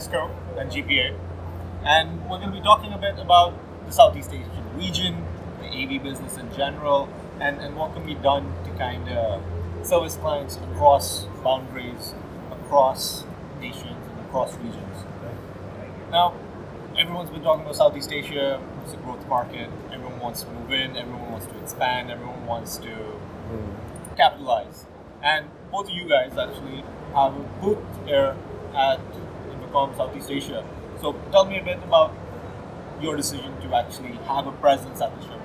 ESCO and GPA, and we're going to be talking a bit about the Southeast Asian region, the AV business in general, and what can be done to kind of service clients across boundaries, across nations, and across regions. Now, everyone's been talking about Southeast Asia. It's a growth market. Everyone wants to move in. Everyone wants to expand. Everyone wants to capitalize. And both of you guys actually have a booth here at Infocom Southeast Asia. So tell me a bit about your decision to actually have a presence at the show.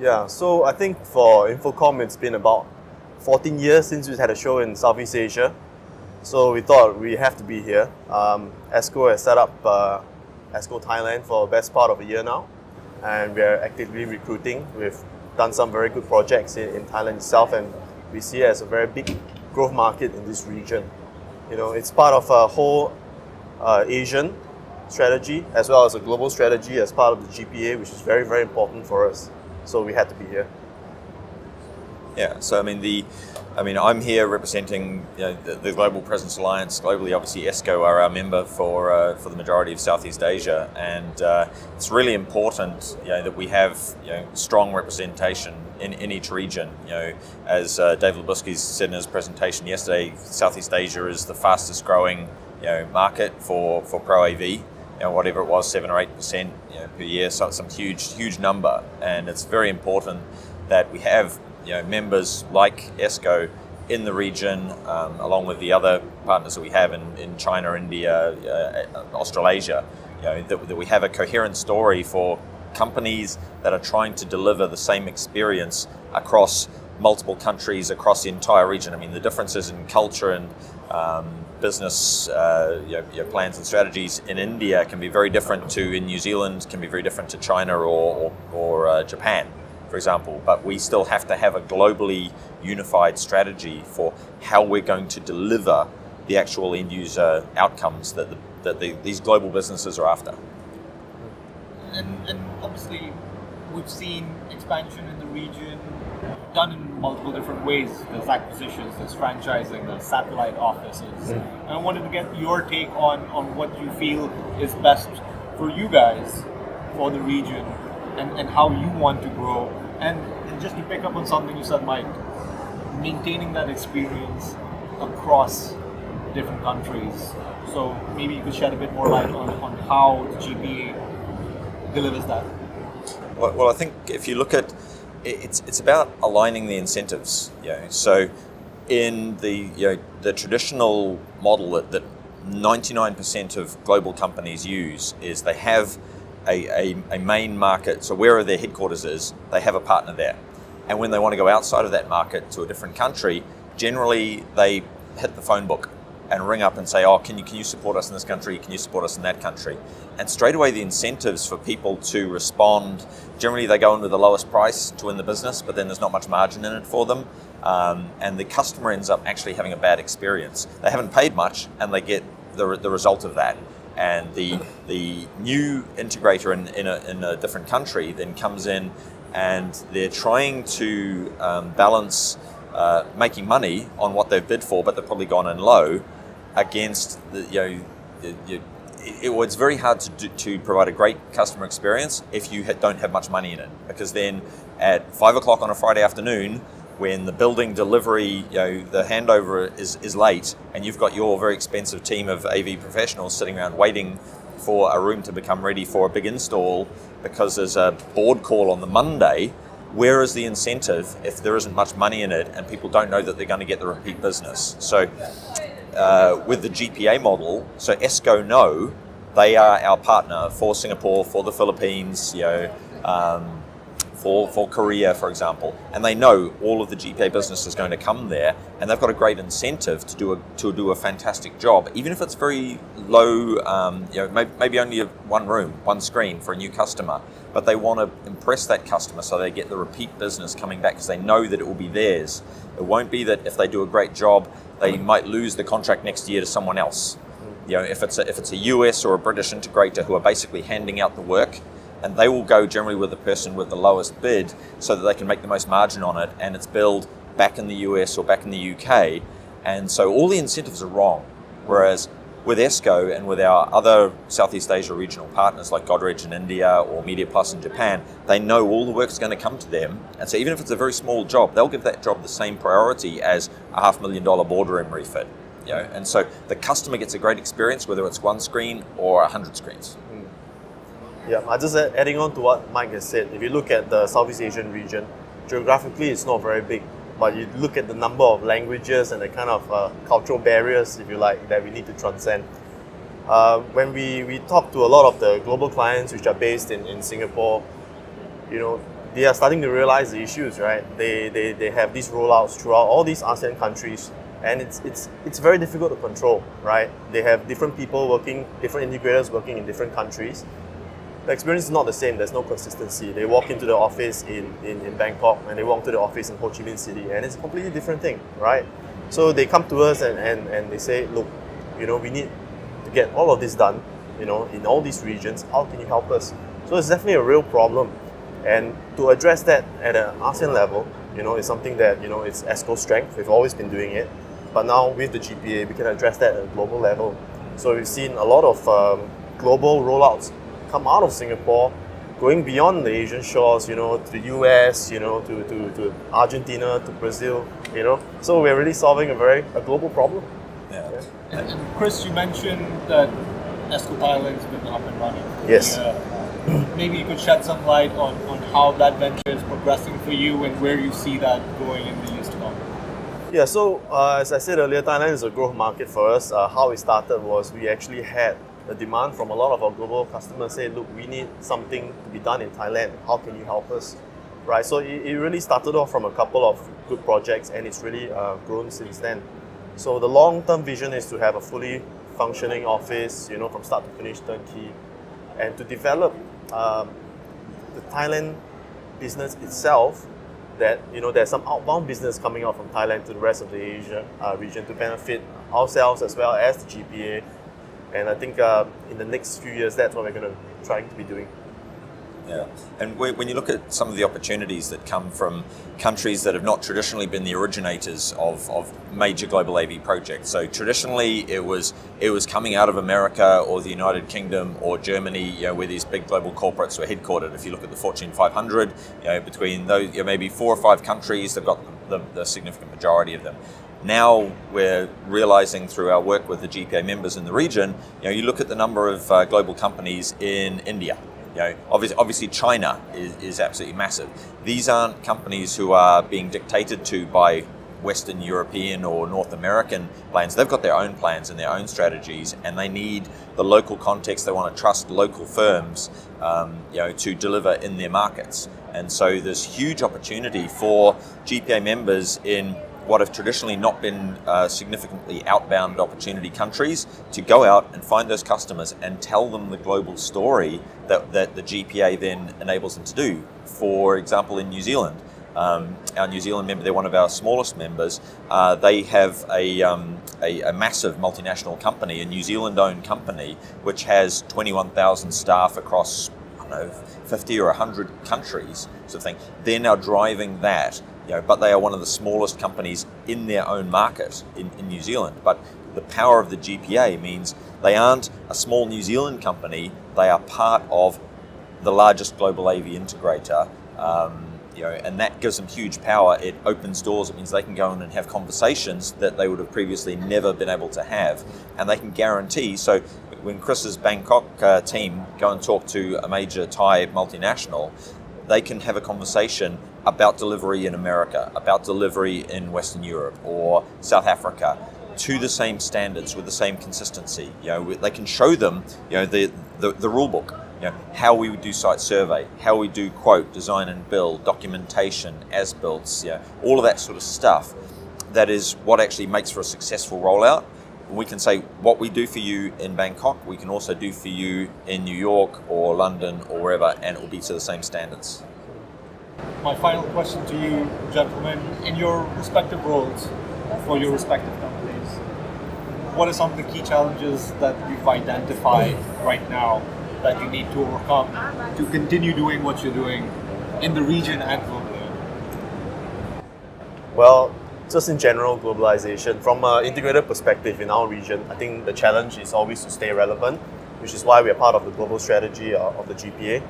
Yeah, so I think for Infocom, it's been about 14 years since we had a show in Southeast Asia. So we thought we have to be here. ESCO has set up ESCO Thailand for the best part of a year now, and we are actively recruiting. We've done some very good projects in Thailand itself, and we see it as a very big growth market in this region. You know, it's part of a whole Asian strategy as well as a global strategy as part of the GPA, which is very, very important for us. So we had to be here. Yeah, so I'm here representing the Global Presence Alliance. Globally, obviously, ESCO are our member for the majority of Southeast Asia, and it's really important that we have strong representation in each region. As David Labuski said in his presentation yesterday, Southeast Asia is the fastest growing market for Pro AV. Whatever it was, 7 or 8% per year, so it's some huge number, and it's very important that we have members like ESCO in the region, along with the other partners that we have in China, India, Australasia, that we have a coherent story for companies that are trying to deliver the same experience across multiple countries, across the entire region. I mean, the differences in culture and business plans and strategies in India can be very different to in New Zealand, can be very different to China or Japan, for example. But we still have to have a globally unified strategy for how we're going to deliver the actual end user outcomes that these global businesses are after. And obviously, we've seen expansion in the region done in multiple different ways. There's acquisitions, there's franchising, there's satellite offices. And I wanted to get your take on what you feel is best for you guys for the region and how you want to grow. And just to pick up on something you said, Mike, maintaining that experience across different countries. So maybe you could shed a bit more light on how the GPA delivers that. Well, I think if you look at it's about aligning the incentives. So in the traditional model that 99% of global companies use is they have a main market. So wherever their headquarters is, they have a partner there. And when they want to go outside of that market to a different country, generally they hit the phone book and ring up and say, oh, can you support us in this country? Can you support us in that country? And straight away the incentives for people to respond, generally they go in with the lowest price to win the business, but then there's not much margin in it for them. And the customer ends up actually having a bad experience. They haven't paid much and they get the result of that. And the new integrator in a different country then comes in and they're trying to balance making money on what they've bid for, but they've probably gone in low against it's very hard to provide a great customer experience if you don't have much money in it, because then at 5 o'clock on a Friday afternoon, when the building delivery, the handover is late, and you've got your very expensive team of AV professionals sitting around waiting for a room to become ready for a big install because there's a board call on the Monday, where is the incentive if there isn't much money in it and people don't know that they're going to get the repeat business? So with the GPA model, so ESCO know they are our partner for Singapore, for the Philippines, for Korea, for example, and they know all of the GPA business is going to come there, and they've got a great incentive to do a fantastic job, even if it's very low, maybe only one room, one screen for a new customer, but they want to impress that customer so they get the repeat business coming back because they know that it will be theirs. It won't be that if they do a great job, they might lose the contract next year to someone else. If it's a US or a British integrator who are basically handing out the work, and they will go generally with the person with the lowest bid so that they can make the most margin on it, and it's billed back in the US or back in the UK. And so all the incentives are wrong. Whereas with ESCO and with our other Southeast Asia regional partners like Godrej in India or Media Plus in Japan, they know all the work's going to come to them. And so even if it's a very small job, they'll give that job the same priority as a $500,000 boardroom refit. And so the customer gets a great experience, whether it's one screen or 100 screens. Yeah, I just adding on to what Mike has said. If you look at the Southeast Asian region, geographically it's not very big, but you look at the number of languages and the kind of cultural barriers, if you like, that we need to transcend. When we talk to a lot of the global clients which are based in Singapore, they are starting to realize the issues, right? They have these rollouts throughout all these ASEAN countries, and it's very difficult to control, right? They have different people working, different integrators working in different countries. The experience is not the same. There's no consistency. They walk into the office in Bangkok and they walk to the office in Ho Chi Minh City, and it's a completely different thing, right? So they come to us and they say, look, we need to get all of this done, in all these regions. How can you help us? So it's definitely a real problem. And to address that at an ASEAN level, is something that, it's ESCO's strength. We've always been doing it. But now with the GPA, we can address that at a global level. So we've seen a lot of global rollouts come out of Singapore, going beyond the Asian shores, to the US, to Argentina, to Brazil, So we're really solving a global problem. Yeah. And Chris, you mentioned that ESCO Thailand's been up and running. Yes. Maybe you could shed some light on how that venture is progressing for you and where you see that going in the years to come. Yeah, so as I said earlier, Thailand is a growth market for us. How it started was we actually had a demand from a lot of our global customers say, look, we need something to be done in Thailand. How can you help us? Right, so it really started off from a couple of good projects, and it's really grown since then. So the long-term vision is to have a fully functioning office, from start to finish, turnkey, and to develop the Thailand business itself. That there's some outbound business coming out from Thailand to the rest of the Asia region to benefit ourselves as well as the GPA. And I think in the next few years, that's what we're going to try to be doing. Yeah, and when you look at some of the opportunities that come from countries that have not traditionally been the originators of major global AV projects. So traditionally, it was coming out of America or the United Kingdom or Germany, where these big global corporates were headquartered. If you look at the Fortune 500, between those, maybe 4 or 5 countries, they've got the significant majority of them. Now we're realizing through our work with the GPA members in the region, you look at the number of global companies in India. Obviously China is absolutely massive. These aren't companies who are being dictated to by Western European or North American plans. They've got their own plans and their own strategies, and they need the local context. They want to trust local firms, to deliver in their markets. And so there's huge opportunity for GPA members in what have traditionally not been significantly outbound opportunity countries to go out and find those customers and tell them the global story that the GPA then enables them to do. For example, in New Zealand, our New Zealand member, they're one of our smallest members, they have a massive multinational company, a New Zealand-owned company, which has 21,000 staff across, 50 or 100 countries, sort of thing. They're now driving that. But they are one of the smallest companies in their own market in New Zealand. But the power of the GPA means they aren't a small New Zealand company, they are part of the largest global AV integrator, and that gives them huge power. It opens doors. It means they can go in and have conversations that they would have previously never been able to have, and they can guarantee. So when Chris's Bangkok team go and talk to a major Thai multinational, they can have a conversation about delivery in America, about delivery in Western Europe or South Africa to the same standards with the same consistency. They can show them, the rule book, how we would do site survey, how we do quote, design and build, documentation, as-builts, all of that sort of stuff. That is what actually makes for a successful rollout. We can say what we do for you in Bangkok, we can also do for you in New York or London or wherever, and it will be to the same standards. My final question to you, gentlemen, in your respective roles for your respective companies, what are some of the key challenges that you've identified right now that you need to overcome to continue doing what you're doing in the region and globally? Well, just in general, globalization. From an integrated perspective in our region, I think the challenge is always to stay relevant, which is why we are part of the global strategy of the GPA.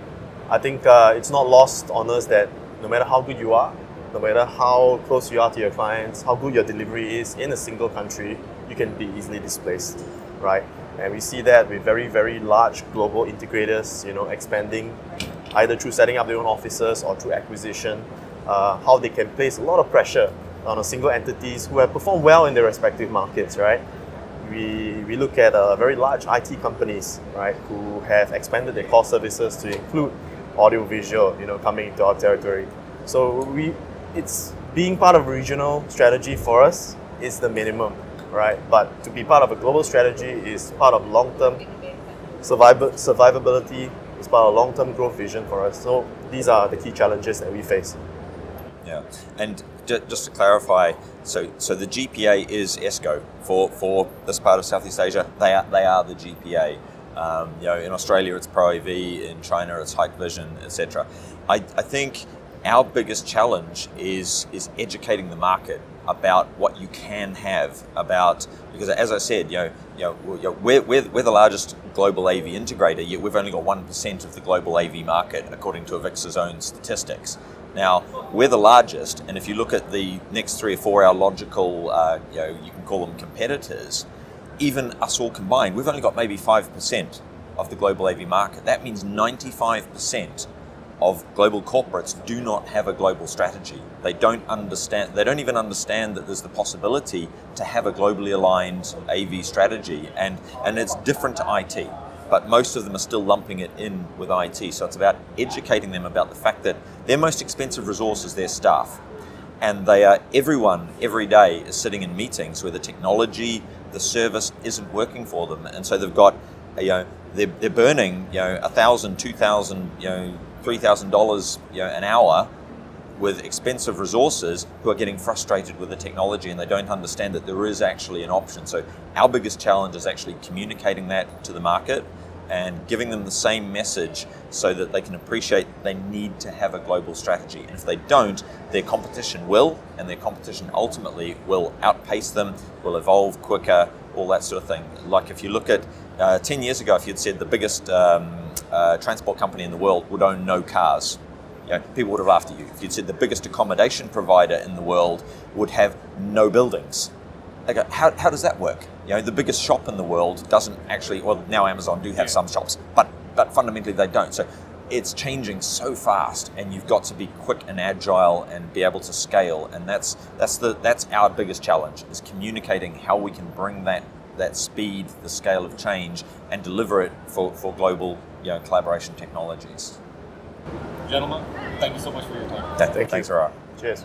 I think it's not lost on us that no matter how good you are, no matter how close you are to your clients, how good your delivery is in a single country, you can be easily displaced, right? And we see that with very, very large global integrators, expanding either through setting up their own offices or through acquisition, how they can place a lot of pressure on single entities who have performed well in their respective markets, right? We look at very large IT companies, right, who have expanded their core services to include audio-visual, coming into our territory. So it's being part of a regional strategy for us is the minimum, right? But to be part of a global strategy is part of long-term survivability, is part of long-term growth vision for us. So these are the key challenges that we face. Yeah, and just to clarify, so the GPA is ESCO for this part of Southeast Asia. They are the GPA. In Australia it's Pro AV, in China it's Hikvision, etc. I think our biggest challenge is educating the market about what you can have, because as I said, we're the largest global AV integrator, yet we've only got 1% of the global AV market according to Avixa's own statistics. Now, we're the largest, and if you look at the next 3 or 4 our logical, you can call them competitors, even us all combined, we've only got maybe 5% of the global AV market. That means 95% of global corporates do not have a global strategy. They don't even understand that there's the possibility to have a globally aligned AV strategy, and it's different to IT. But most of them are still lumping it in with IT. So it's about educating them about the fact that their most expensive resource is their staff. And everyone every day is sitting in meetings where the technology, the service isn't working for them. And so they've got, they're burning, $1,000, $2,000, $3,000, an hour with expensive resources who are getting frustrated with the technology, and they don't understand that there is actually an option. So our biggest challenge is actually communicating that to the market and giving them the same message so that they can appreciate they need to have a global strategy. And if they don't, their competition will, and their competition ultimately will outpace them, will evolve quicker, all that sort of thing. Like if you look at 10 years ago, if you'd said the biggest transport company in the world would own no cars, people would have laughed at you. If you'd said the biggest accommodation provider in the world would have no buildings, they go, how does that work? The biggest shop in the world doesn't actually, well, now Amazon do have some shops, but fundamentally they don't. So it's changing so fast, and you've got to be quick and agile and be able to scale. And that's our biggest challenge, is communicating how we can bring that speed, the scale of change, and deliver it for global collaboration technologies. Gentlemen, thank you so much for your time. Thanks, Aurora. Cheers.